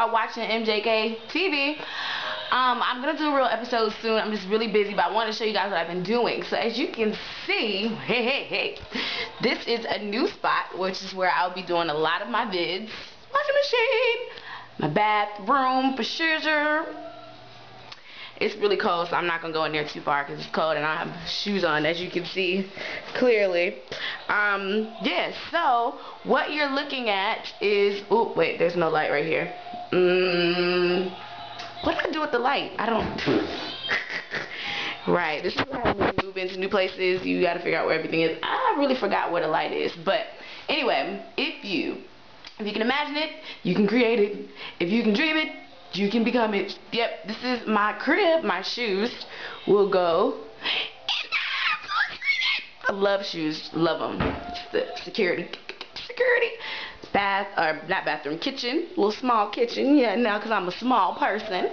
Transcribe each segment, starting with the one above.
are watching MKJTV. I'm gonna do a real episode soon. I'm just really busy, but I want to show you guys what I've been doing. So as you can see, hey, this is a new spot, which is where I'll be doing a lot of my vids. Washing machine, my bathroom for sure. It's really cold, so I'm not gonna go in there too far because it's cold and I have shoes on, as you can see clearly. Yeah, so what you're looking at is, oh wait, there's no light right here. What do I do with the light? I don't. Right, this is what happens when you move into new places. You gotta figure out where everything is. I really forgot where the light is, but anyway, if you can imagine it, you can create it. If you can dream it, you can become it. Yep, this is my crib. My shoes will go in there. I love shoes. Love them. It's the security. Bath, or not bathroom, kitchen. Little small kitchen. Yeah, now because I'm a small person.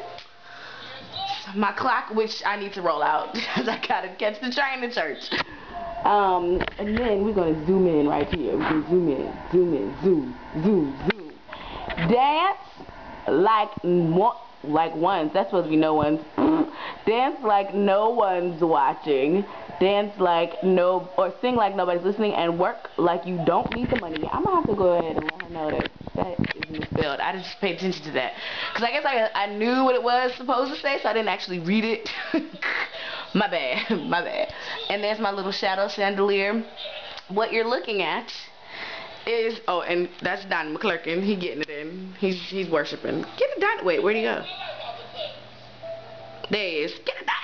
My clock, which I need to roll out because I gotta catch the train to church. And then we're gonna zoom in right here. We're gonna zoom in, zoom. Dance like ones. That's supposed to be no one's. Dance like no one's watching. Dance like no, or sing like nobody's listening, and work like you don't need the money. I'm gonna have to go ahead and let her know that is misspelled. I just paid attention to that because I guess I knew what it was supposed to say, so I didn't actually read it. My bad. And there's my little shadow chandelier. What you're looking at is, oh, and that's Donnie McClurkin. He getting it in. He's worshiping. Get it, Donnie. Wait, where'd he go? There he is. Get it, Donnie.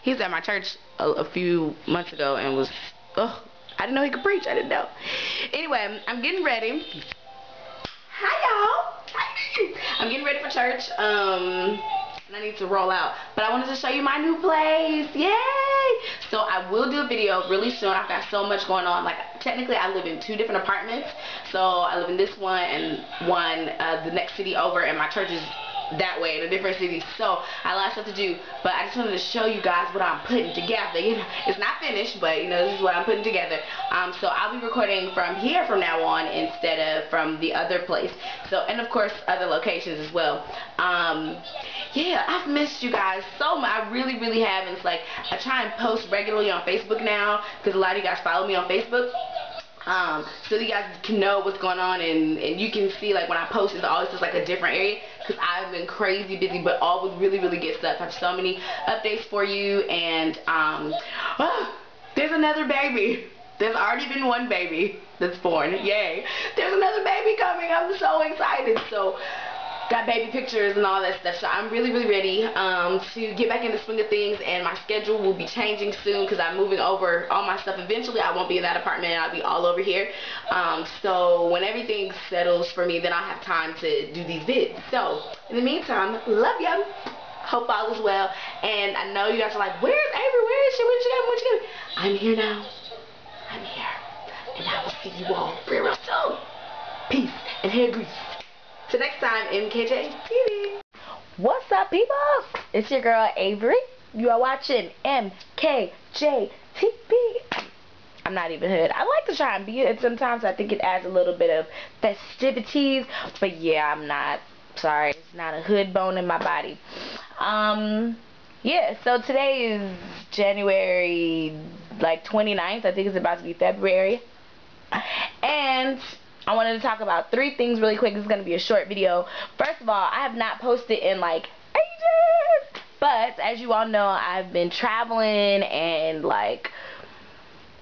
He was at my church a few months ago and was, oh, I didn't know he could preach. I didn't know. Anyway, I'm getting ready. Hi, y'all. I'm getting ready for church. And I need to roll out. But I wanted to show you my new place. Yay! So I will do a video really soon. I've got so much going on. Like, technically, I live in 2 different apartments. So I live in this one and one the next city over, and my church is that way in a different city. So I have a lot of stuff to do, but I just wanted to show you guys what I'm putting together. You know, it's not finished, but you know, this is what I'm putting together. So I'll be recording from here from now on instead of from the other place. So, and of course other locations as well. Yeah, I've missed you guys so much. I really have. And it's like I try and post regularly on Facebook now because a lot of you guys follow me on Facebook. So you guys can know what's going on, and you can see, like, when I post, it's always just like a different area because I've been crazy busy, but all with really good stuff. I have so many updates for you, and there's another baby. There's already been one baby that's born. Yay. There's another baby coming. I'm so excited. So got baby pictures and all that stuff, so I'm really ready to get back in the swing of things, and my schedule will be changing soon because I'm moving over all my stuff. Eventually I won't be in that apartment and I'll be all over here, so when everything settles for me, then I'll have time to do these vids. So in the meantime, love you, hope all is well, and I know you guys are like, where's Avery, where is she, what you got? I'm here now, I'm here, and I will see you all real soon. Peace and hair grease. Till next time, MKJTV. What's up, people? It's your girl, Avery. You are watching MKJTV. I'm not even hood. I like to try and be it. Sometimes I think it adds a little bit of festivities. But yeah, I'm not. Sorry. It's not a hood bone in my body. Yeah, so today is January, like, 29th. I think it's about to be February. And I wanted to talk about 3 things really quick. This is going to be a short video. First of all, I have not posted in like ages. But as you all know, I've been traveling and like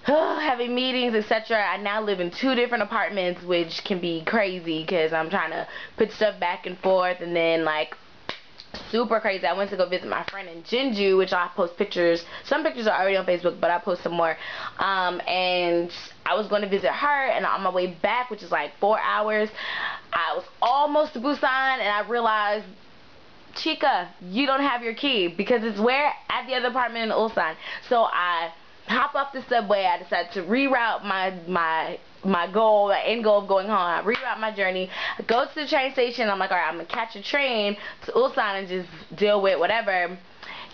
having meetings, etc. I now live in 2 different apartments, which can be crazy because I'm trying to put stuff back and forth, and then like super crazy. I went to go visit my friend in Jinju, which I'll post pictures. Some pictures are already on Facebook, but I'll post some more. And I was going to visit her, and on my way back, which is like 4 hours, I was almost to Busan, and I realized, Chica, you don't have your key, because it's where? At the other apartment in Ulsan. So I hop off the subway. I decided to reroute my goal, the end goal of going home. I reroute my journey. I go to the train station. I'm like, alright, I'm going to catch a train to Ulsan and just deal with whatever.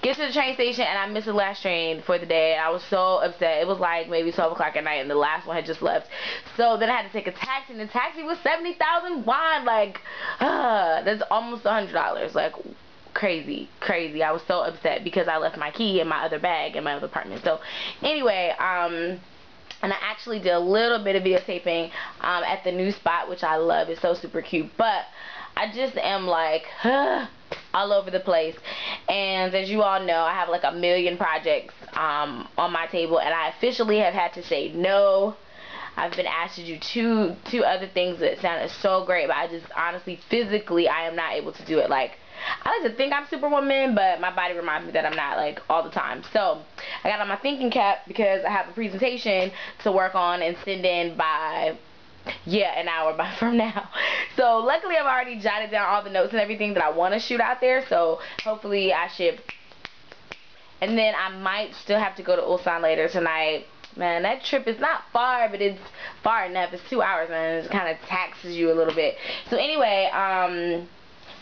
get to the train station, and I missed the last train for the day. I was so upset. It was like maybe 12 o'clock at night, and the last one had just left. So then I had to take a taxi, and the taxi was 70,000 won. Like, that's almost $100. Like, crazy. I was so upset because I left my key in my other bag in my other apartment. So anyway, and I actually did a little bit of videotaping at the new spot, which I love. It's so super cute. But I just am like, all over the place. And as you all know, I have like a million projects on my table, and I officially have had to say no. I've been asked to do two other things that sounded so great, but I just honestly, physically, I am not able to do it. Like, I like to think I'm Superwoman, but my body reminds me that I'm not, like, all the time. So I got on my thinking cap because I have a presentation to work on and send in by, yeah, an hour from now. So luckily I've already jotted down all the notes and everything that I want to shoot out there. So hopefully I should. And then I might still have to go to Ulsan later tonight. Man, that trip is not far, but it's far enough. It's 2 hours, man. It kind of taxes you a little bit. So anyway,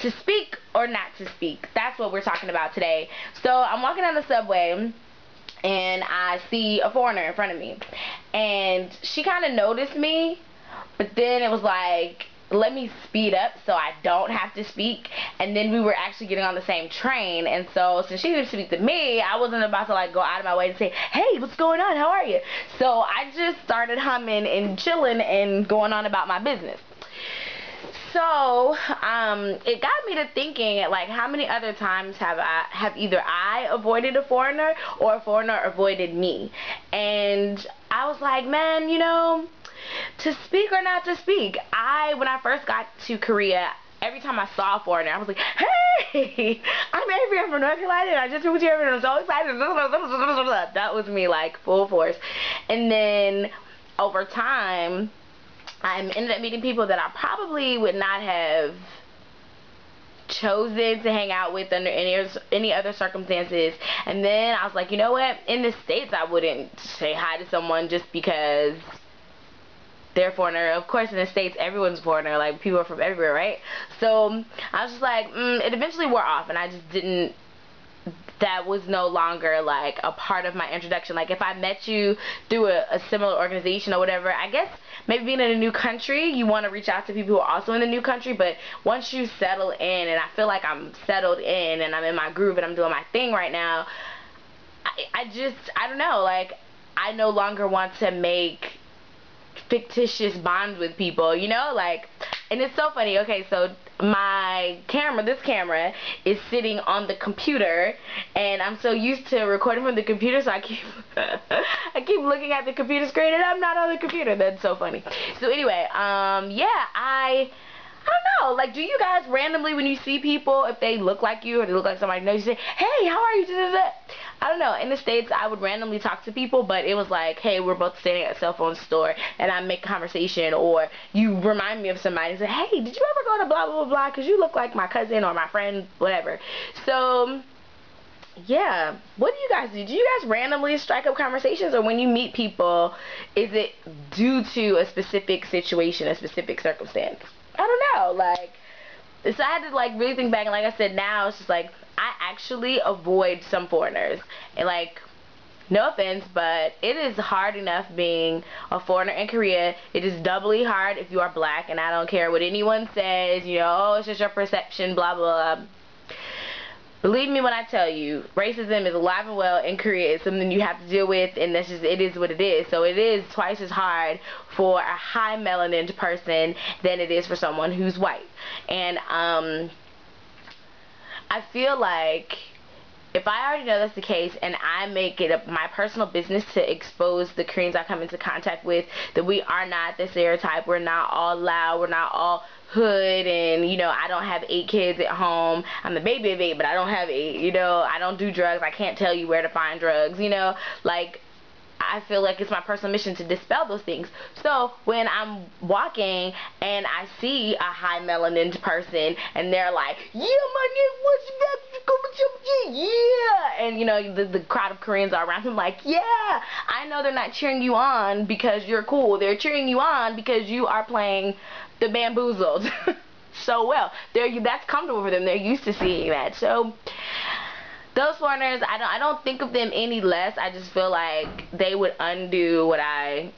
to speak or not to speak, that's what we're talking about today. So I'm walking down the subway, and I see a foreigner in front of me, and she kind of noticed me, but then it was like, let me speed up so I don't have to speak. And then we were actually getting on the same train, and so since she didn't speak to me, I wasn't about to like go out of my way to say, hey, what's going on, how are you? So I just started humming and chilling and going on about my business. So it got me to thinking, like, how many other times have either I avoided a foreigner or a foreigner avoided me? And I was like, man, you know, to speak or not to speak. When I first got to Korea, every time I saw a foreigner, I was like, hey, I'm Avery, I'm from North Carolina, and I just moved here, and I'm so excited. That was me, like, full force. And then over time, I ended up meeting people that I probably would not have chosen to hang out with under any other circumstances. And then I was like, you know what, in the States I wouldn't say hi to someone just because they're a foreigner. Of course in the States everyone's a foreigner, like people are from everywhere, right? So I was just like, it eventually wore off, and I just didn't, that was no longer like a part of my introduction. Like if I met you through a similar organization or whatever, I guess maybe being in a new country, you want to reach out to people who are also in the new country, but once you settle in, and I feel like I'm settled in and I'm in my groove and I'm doing my thing right now, I don't know, like I no longer want to make fictitious bonds with people, you know, like, and it's so funny. Okay, so my camera, this camera is sitting on the computer, and I'm so used to recording from the computer, so I keep I keep looking at the computer screen and I'm not on the computer. That's so funny. So anyway, yeah, I don't know, like, do you guys randomly, when you see people, if they look like you or they look like somebody you know, you say, hey, how are you? I don't know. In the States, I would randomly talk to people, but it was like, hey, we're both standing at a cell phone store, and I make conversation, or you remind me of somebody and say, hey, did you ever go to blah, blah, blah, because you look like my cousin or my friend, whatever. So, yeah, what do you guys do? Do you guys randomly strike up conversations, or when you meet people, is it due to a specific situation, a specific circumstance? I don't know, like, so I had to, like, really think back, and like I said, now it's just, like, I actually avoid some foreigners, and, like, no offense, but it is hard enough being a foreigner in Korea. It is doubly hard if you are black, and I don't care what anyone says, you know, oh, it's just your perception, blah, blah, blah. Believe me when I tell you, racism is alive and well in Korea. It's something you have to deal with, and that's just, it is what it is. So it is twice as hard for a high melanin person than it is for someone who's white. And I feel like if I already know that's the case, and I make it my personal business to expose the Koreans I come into contact with, that we are not the stereotype, we're not all loud, we're not all hood, and, you know, I don't have 8 kids at home. I'm the baby of 8, but I don't have 8, you know, I don't do drugs, I can't tell you where to find drugs, you know, like, I feel like it's my personal mission to dispel those things. So when I'm walking and I see a high melanin person and they're like, yeah, my nigga, what's up? Yeah, and you know, the crowd of Koreans are around him like, yeah, I know they're not cheering you on because you're cool. They're cheering you on because you are playing the Bamboozled so well. That's comfortable for them. They're used to seeing that. So those foreigners, I don't think of them any less. I just feel like they would undo what I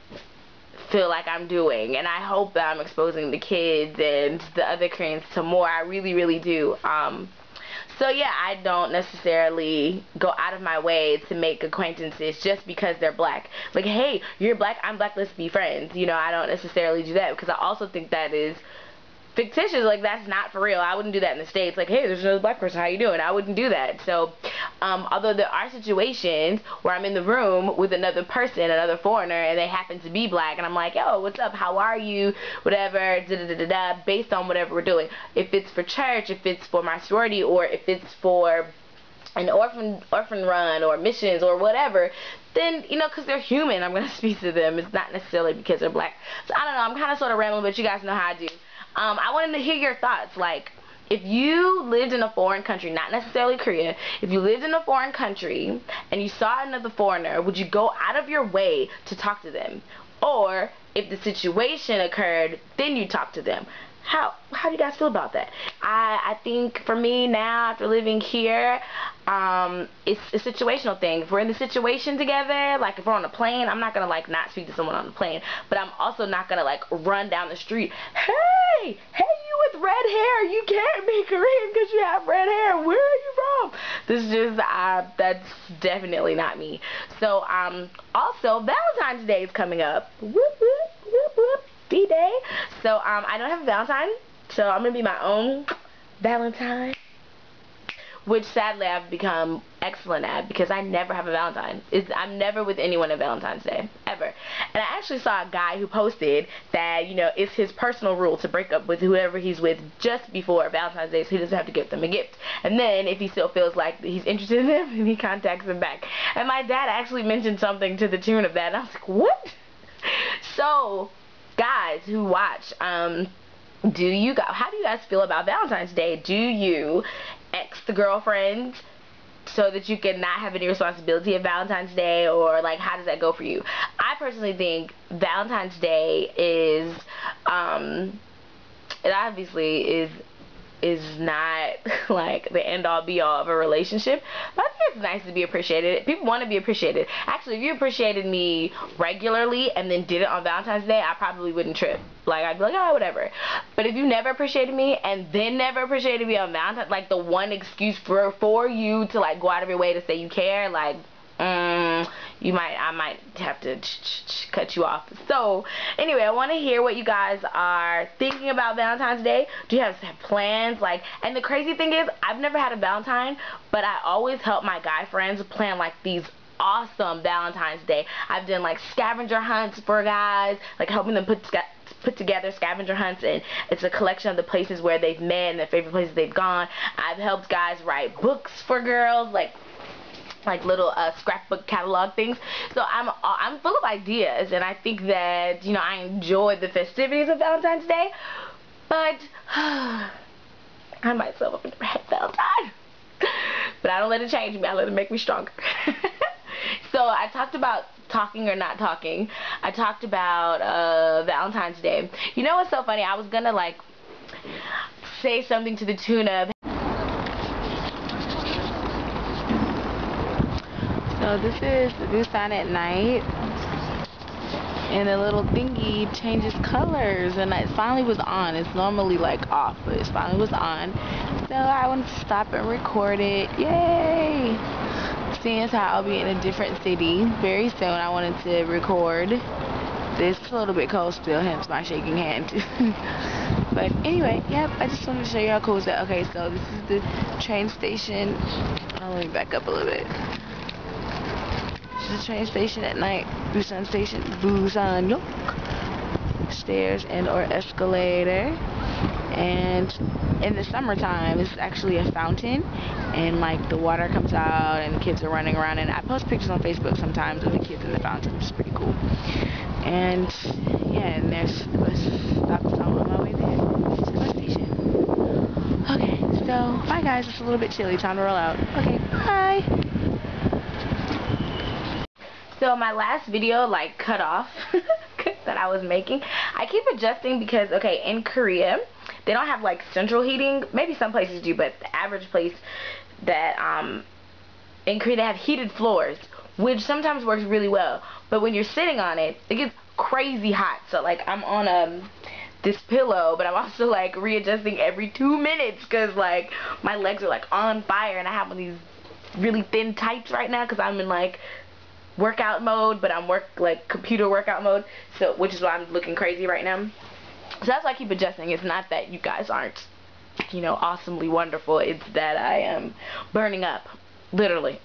feel like I'm doing, and I hope that I'm exposing the kids and the other Koreans to more. I really, really do. So yeah, I don't necessarily go out of my way to make acquaintances just because they're black. Like, hey, you're black, I'm black, let's be friends. You know, I don't necessarily do that because I also think that is fictitious. Like, that's not for real. I wouldn't do that in the States. Like, hey, there's another black person, how you doing? I wouldn't do that. So although there are situations where I'm in the room with another person, another foreigner, and they happen to be black, and I'm like, yo, what's up, how are you, whatever, based on whatever we're doing. If it's for church, if it's for my sorority, or if it's for an orphan run or missions or whatever, then, you know, because they're human, I'm going to speak to them. It's not necessarily because they're black. So I don't know, I'm kind of sort of rambling, but you guys know how I do. I wanted to hear your thoughts. Like, if you lived in a foreign country, not necessarily Korea, if you lived in a foreign country and you saw another foreigner, would you go out of your way to talk to them? Or if the situation occurred, then you talk to them. How do you guys feel about that? I think for me now, after living here, it's a situational thing. If we're in the situation together, like if we're on a plane, I'm not gonna like not speak to someone on the plane, but I'm also not gonna like run down the street, hey, you with red hair, you can't be Korean because you have red hair, where are you from? This is just, that's definitely not me. So, also, Valentine's Day is coming up. Whoop, whoop, whoop, whoop. VDay. So I don't have a Valentine, so I'm gonna be my own Valentine, which sadly I've become excellent at because I never have a Valentine. I'm never with anyone on Valentine's Day, ever. And I actually saw a guy who posted that, you know, it's his personal rule to break up with whoever he's with just before Valentine's Day, so he doesn't have to give them a gift. And then if he still feels like he's interested in them, he contacts them back. And my dad actually mentioned something to the tune of that, and I was like, what? So guys who watch, how do you guys feel about Valentine's Day? Do you ex the girlfriend so that you can not have any responsibility of Valentine's Day, or like how does that go for you? I personally think Valentine's Day is it obviously is not like the end all be all of a relationship, but I think it's nice to be appreciated. People want to be appreciated. Actually, if you appreciated me regularly and then did it on Valentine's Day, I probably wouldn't trip. Like, I'd be like, oh, whatever. But if you never appreciated me and then never appreciated me on Valentine's, like the one excuse for you to like go out of your way to say you care, like, I might have to cut you off. So anyway, I want to hear what you guys are thinking about Valentine's Day. Do you have plans? Like, and the crazy thing is, I've never had a Valentine, but I always help my guy friends plan like these awesome Valentine's Day. I've done like scavenger hunts for guys, like helping them put together scavenger hunts, and it's a collection of the places where they've met and the favorite places they've gone. I've helped guys write books for girls, like little scrapbook catalog things. So I'm full of ideas, and I think that, you know, I enjoy the festivities of Valentine's Day, but I myself have never had Valentine. But I don't let it change me, I let it make me stronger. So I talked about talking or not talking. I talked about Valentine's Day. You know what's so funny? I was gonna like say something to the tune of, so this is Busan at night, and the little thingy changes colors, and it finally was on. It's normally like off, but it finally was on. So I wanted to stop and record it. Yay! Seeing as how I'll be in a different city very soon, I wanted to record this. It's a little bit cold still, hence my shaking hand. But anyway, yep, I just wanted to show you how cool is that. Okay, so this is the train station. Let me back up a little bit. This is the train station at night. Busan Station, Busan. Stairs and or escalator. And in the summertime, it's actually a fountain, and like the water comes out and kids are running around, and I post pictures on Facebook sometimes of the kids in the fountain, which is pretty cool. And yeah, and there's the bus stop, so I'm on my way there to the bus station. Okay, so bye guys, it's a little bit chilly, time to roll out. Okay, bye. So my last video like cut off that I was making. I keep adjusting because, okay, in Korea they don't have like central heating. Maybe some places do, but the average place that in Korea they have heated floors, which sometimes works really well, but when you're sitting on it, it gets crazy hot. So like I'm on this pillow, but I'm also like readjusting every 2 minutes because like my legs are like on fire, and I have one of these really thin tights right now because I'm in like workout mode, but I'm like computer workout mode, so which is why I'm looking crazy right now. So that's why I keep adjusting. It's not that you guys aren't, you know, awesomely wonderful. It's that I am burning up, literally.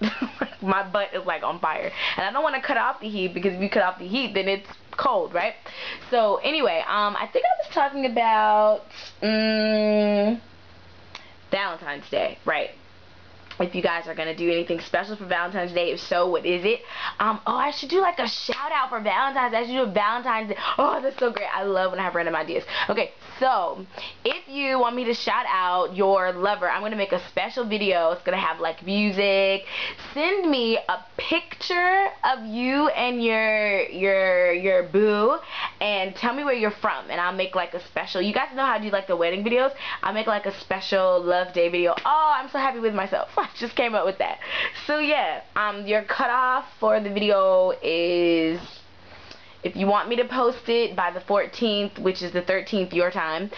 My butt is like on fire, and I don't want to cut off the heat, because if you cut off the heat, then it's cold, right? So anyway, I think I was talking about Valentine's Day, right? If you guys are going to do anything special for Valentine's Day, if so, what is it? Oh, I should do like a shout out for Valentine's Day. I should do a Valentine's Day. Oh, that's so great. I love when I have random ideas. Okay, so if you want me to shout out your lover, I'm going to make a special video. It's going to have like music. Send me a picture of you and your boo, and tell me where you're from, and I'll make like a special. You guys know how I do like the wedding videos? I'll make like a special love day video. Oh, I'm so happy with myself. I just came up with that. So yeah, your cutoff for the video is, if you want me to post it by the 14th, which is the 13th your time,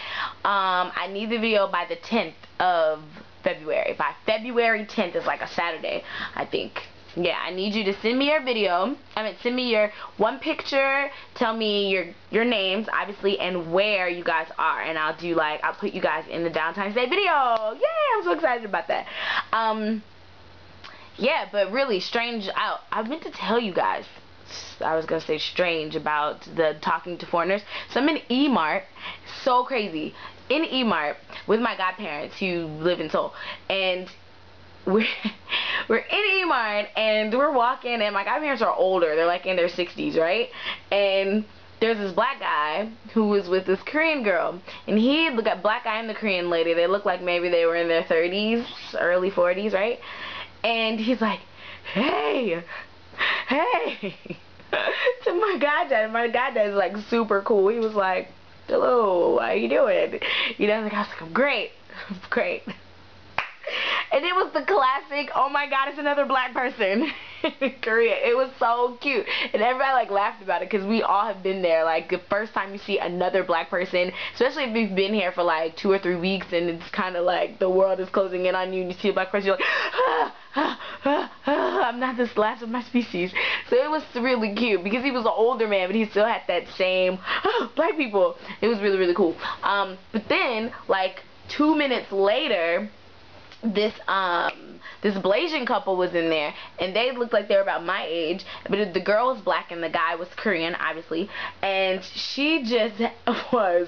I need the video by the 10th of February. By February 10th is like a Saturday, I think. Yeah, I need you to send me your video. Send me your one picture. Tell me your names, obviously, and where you guys are, and I'll do like, I'll put you guys in the Valentine's Day video. Yay! I'm so excited about that. Yeah, but really strange. I meant to tell you guys. I was gonna say strange about the talking to foreigners. So I'm in E-Mart. So crazy. In E-Mart with my godparents who live in Seoul, and we're in E-Mart, and we're walking, and my godparents are older. They're like in their 60s, right? And there's this black guy who was with this Korean girl, and black guy and the Korean lady, they look like maybe they were in their 30s, early 40s, right? And he's like, hey to my goddad. My goddad is like super cool. He was like, hello, how you doing? You know, I was like, I'm great. And it was the classic, oh my god, it's another black person in Korea. It was so cute. And everybody like laughed about it, because we all have been there. Like the first time you see another black person, especially if you've been here for like 2 or 3 weeks, and it's kind of like the world is closing in on you, and you see a black person, you're like, I'm not this last of my species. So it was really cute, because he was an older man, but he still had that same, black people. It was really, really cool. But then, like 2 minutes later, this Blasian couple was in there, and they looked like they were about my age, but the girl was black and the guy was Korean, obviously, and she just was,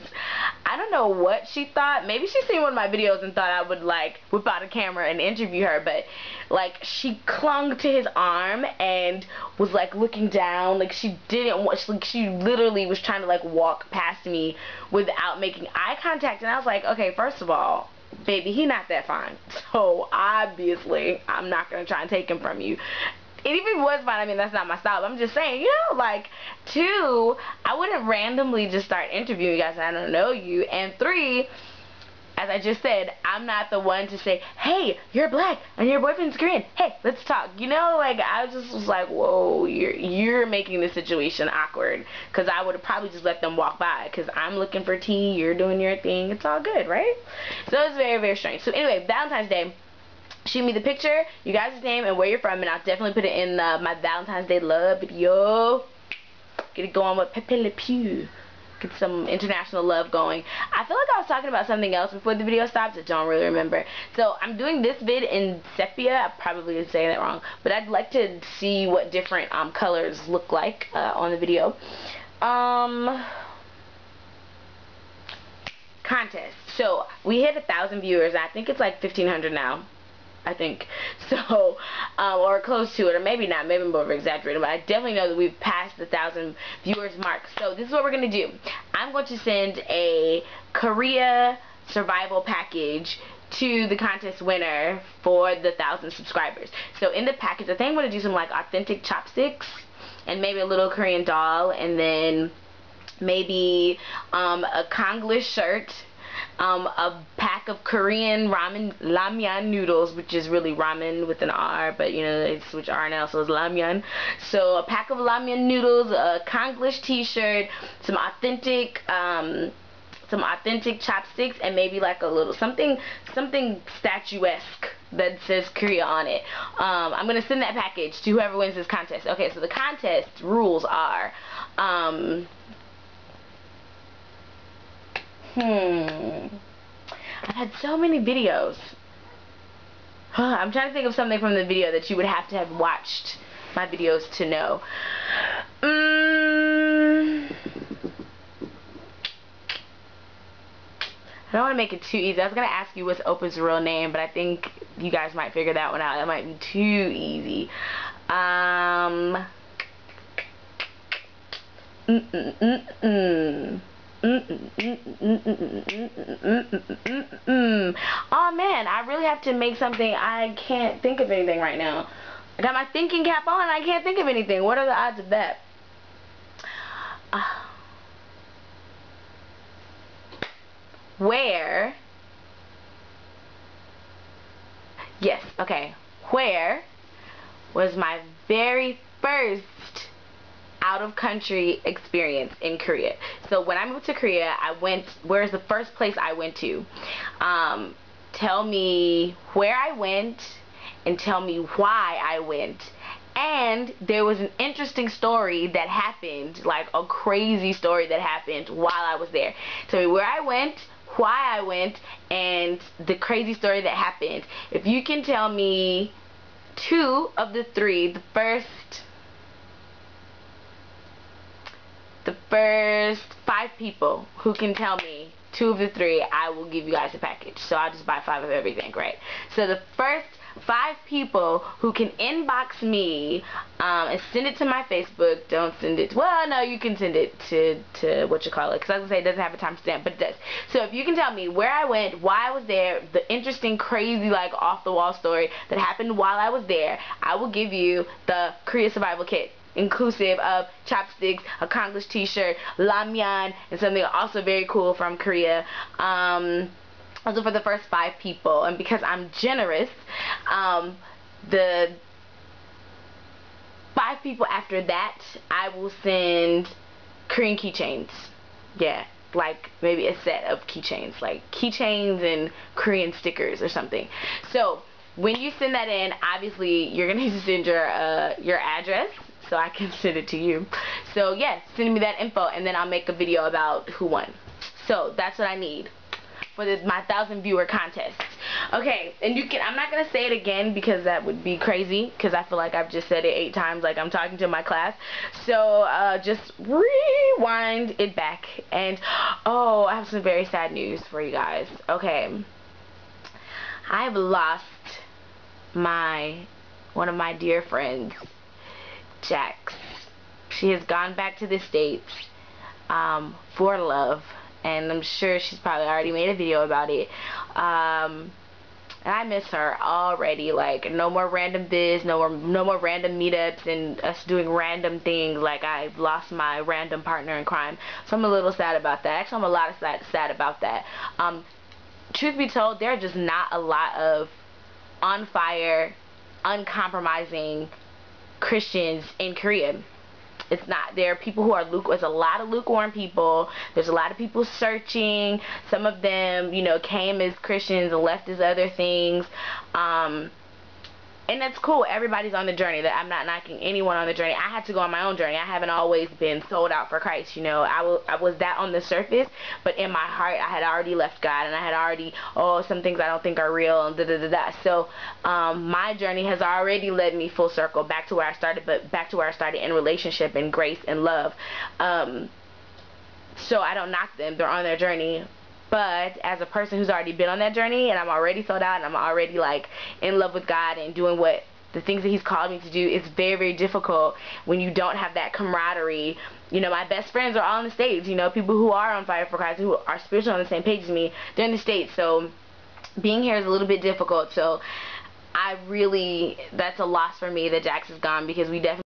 I don't know what she thought. Maybe she seen one of my videos and thought I would like whip out a camera and interview her, but like she clung to his arm and was like looking down, like she didn't want, like she literally was trying to like walk past me without making eye contact, and I was like, okay, first of all, baby, he not that fine, so obviously I'm not gonna try and take him from you. And even if it was fine, I mean, that's not my style, but I'm just saying, you know, like, 2, I wouldn't randomly just start interviewing you guys and I don't know you, and 3, as I just said, I'm not the one to say, hey, you're black and your boyfriend's Korean, hey, let's talk, you know. Like, I just was like, whoa, you're making the situation awkward, because I would have probably just let them walk by, because I'm looking for tea, you're doing your thing, it's all good, right? So it was very, very strange. So anyway, Valentine's Day, shoot me the picture, you guys' name, and where you're from, and I'll definitely put it in my Valentine's Day love video. Get it going with Pepe Le Pew. Get some international love going. I feel like I was talking about something else before the video stopped. I don't really remember. So I'm doing this vid in sepia. I probably was saying that wrong, but I'd like to see what different colors look like on the video. Contest. So we hit 1,000 viewers. I think it's like 1,500 now, I think. So, or close to it, or maybe not, maybe I'm over exaggerating, but I definitely know that we've passed the 1,000 viewers mark. So this is what we're going to do. I'm going to send a Korea survival package to the contest winner for the 1,000 subscribers. So in the package, I think I'm going to do some like authentic chopsticks, and maybe a little Korean doll, and then maybe a Konglish shirt, a pack of Korean ramyeon noodles, which is really ramen with an R, but you know they switch R now, so it's ramyeon. So a pack of ramyeon noodles, a Konglish t-shirt, some authentic chopsticks, and maybe like a little something statuesque that says Korea on it. I'm gonna send that package to whoever wins this contest. Okay, so the contest rules are I've had so many videos. I'm trying to think of something from the video that you would have to have watched my videos to know. I don't want to make it too easy. I was going to ask you what's Oprah's real name, but I think you guys might figure that one out. That might be too easy. Oh man, I really have to make something. I can't think of anything right now. I got my thinking cap on and I can't think of anything. What are the odds of that? Where? Yes, okay. Where was my very first out-of-country experience in Korea? So when I moved to Korea, where's the first place I went to? Tell me where I went and tell me why I went. And there was an interesting story that happened, like a crazy story that happened while I was there. Tell me where I went, why I went, and the crazy story that happened. If you can tell me 2 of the 3, the first 5 people who can tell me 2 of the 3, I will give you guys a package. So I'll just buy 5 of everything, right? So the first 5 people who can inbox me and send it to my Facebook. Don't send it, well, no, you can send it to what you call it, because I was gonna say it doesn't have a timestamp, but it does. So if you can tell me where I went, why I was there, the interesting, crazy, like off the wall story that happened while I was there, I will give you the Korea survival kit, inclusive of chopsticks, a Konglish t-shirt, ramyeon, and something also very cool from Korea. Also for the first 5 people, and because I'm generous, the 5 people after that, I will send Korean keychains. Yeah, like maybe a set of keychains, like keychains and Korean stickers or something. So when you send that in, obviously you're gonna need to send your address so I can send it to you. So yes, send me that info, and then I'll make a video about who won. So that's what I need for my 1,000 viewer contest. Okay, and I'm not gonna say it again because that would be crazy, because I feel like I've just said it 8 times like I'm talking to my class. So just rewind it back, and oh, I have some very sad news for you guys. Okay, I've lost one of my dear friends, Jax. She has gone back to the States for love. And I'm sure she's probably already made a video about it. And I miss her already. Like, no more random this, no more random meetups and us doing random things. Like, I've lost my random partner in crime. So I'm a little sad about that. Actually, I'm a lot sad about that. Truth be told, there are just not a lot of on fire, uncompromising Christians in Korea. It's not. There are people who are there's a lot of lukewarm people. There's a lot of people searching. Some of them, you know, came as Christians and left as other things. And that's cool. Everybody's on the journey. That I'm not knocking anyone on the journey. I had to go on my own journey. I haven't always been sold out for Christ. You know, I was that on the surface, but in my heart, I had already left God, and I had already, some things I don't think are real, and da-da-da-da. So, my journey has already led me full circle back to where I started, but back to where I started in relationship and grace and love. So I don't knock them. They're on their journey. But as a person who's already been on that journey, and I'm already sold out, and I'm already like in love with God and doing the things that He's called me to do, it's very, very difficult when you don't have that camaraderie. You know, my best friends are all in the States. You know, people who are on fire for Christ, who are spiritual on the same page as me, they're in the States. So being here is a little bit difficult. So that's a loss for me that Jax is gone, because we definitely